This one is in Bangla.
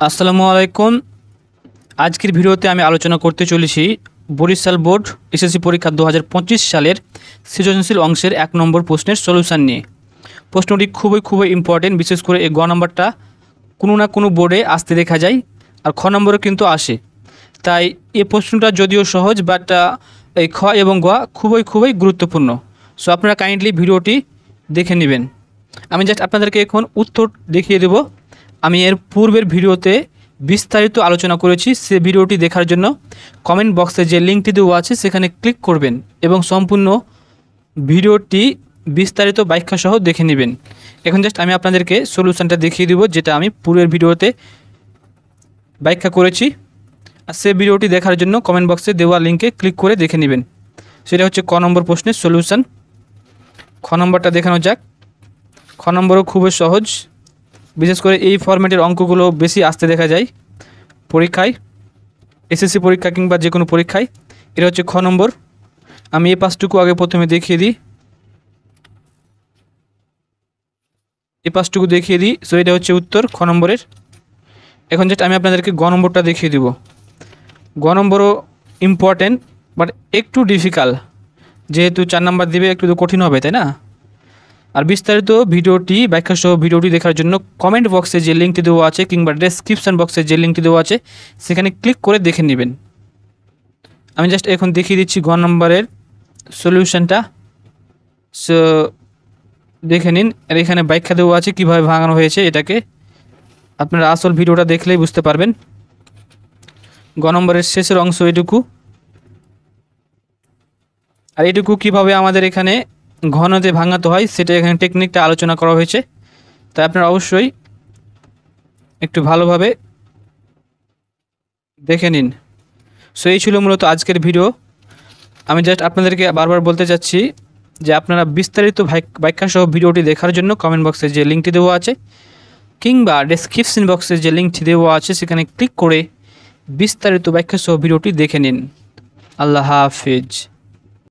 আসসালামু আলাইকুম। আজকের ভিডিওতে আমি আলোচনা করতে চলেছি বরিশাল বোর্ড এসএসসি পরীক্ষা 2025 সালের সৃজনশীল অংশের 1 নম্বর প্রশ্নের সলিউশন নিয়ে। প্রশ্নটি খুবই ইম্পর্টেন্ট, বিশেষ করে এই গ নম্বরটা কোনো না কোনো বোর্ডে আসতে দেখা যায়, আর খ নম্বরও কিন্তু আসে। তাই এই প্রশ্নটা যদিও সহজ, বাট এই খ এবং গ খুবই গুরুত্বপূর্ণ। সো আপনারা কাইন্ডলি ভিডিওটি দেখে নেবেন। আমি জাস্ট আপনাদেরকে এখন উত্তর দেখিয়ে দেব। আমি এর পূর্বের ভিডিওতে বিস্তারিত আলোচনা করেছি, সে ভিডিওটি দেখার জন্য কমেন্ট বক্সে যে লিঙ্কটি দেওয়া আছে সেখানে ক্লিক করবেন এবং সম্পূর্ণ ভিডিওটি বিস্তারিত ব্যাখ্যা সহ দেখে নেবেন। এখন জাস্ট আমি আপনাদেরকে সলিউশনটা দেখিয়ে দেব, যেটা আমি পূর্বের ভিডিওতে ব্যাখ্যা করেছি। আর সে ভিডিওটি দেখার জন্য কমেন্ট বক্সে দেওয়া লিঙ্কে ক্লিক করে দেখে নেবেন। সেটা হচ্ছে ক নম্বর প্রশ্নের সলিউশন। খ নম্বরটা দেখানো যাক। খ নম্বরও খুবই সহজ, বিশেষ করে এই ফরম্যাটের অঙ্কগুলো বেশি আসতে দেখা যায় পরীক্ষায়, এসএসসি পরীক্ষা কিংবা যে কোনো পরীক্ষায়। এটা হচ্ছে খ নম্বর। আমি এই পাঁচটুকু আগে প্রথমে দেখিয়ে দিই, সো এটা হচ্ছে উত্তর খ নম্বরের। এখন যেটা আমি আপনাদেরকে গ নম্বরটা দেখিয়ে দিব। গ নম্বরও ইম্পর্টেন্ট, বাট একটু ডিফিকাল্ট, যেহেতু 4 নাম্বার দিবে, একটু তো কঠিন হবে, তাই না? আর বিস্তারিত ভিডিওটি ব্যাখ্যা সহ ভিডিওটি দেখার জন্য কমেন্ট বক্সে যে লিঙ্কটি দেওয়া আছে কিংবা ডেসক্রিপশন বক্সে যে লিঙ্কটি দেওয়া আছে সেখানে ক্লিক করে দেখে নেবেন। আমি জাস্ট এখন দেখিয়ে দিচ্ছি গ নম্বরের সলিউশনটা। সো দেখে নিন, আর এখানে ব্যাখ্যা দেওয়া আছে কীভাবে ভাঙানো হয়েছে। এটাকে আপনারা আসল ভিডিওটা দেখলেই বুঝতে পারবেন। গ নম্বরের শেষের অংশ এটুকু, আর এটুকু কীভাবে আমাদের এখানে ঘনতে ভাঙাতে হয় সেটা এখানে টেকনিকটা আলোচনা করা হয়েছে। তাই আপনারা অবশ্যই একটু ভালোভাবে দেখে নিন। সো এই ছিল মূলত আজকের ভিডিও। আমি জাস্ট আপনাদেরকে বারবার বলতে চাচ্ছি যে আপনারা বিস্তারিত ব্যাখ্যা সহ ভিডিওটি দেখার জন্য কমেন্ট বক্সে যে লিঙ্কটি দেওয়া আছে কিংবা ডেসক্রিপশন বক্সে যে লিঙ্কটি দেওয়া আছে সেখানে ক্লিক করে বিস্তারিত ব্যাখ্যা সহ ভিডিওটি দেখে নিন। আল্লাহ হাফিজ।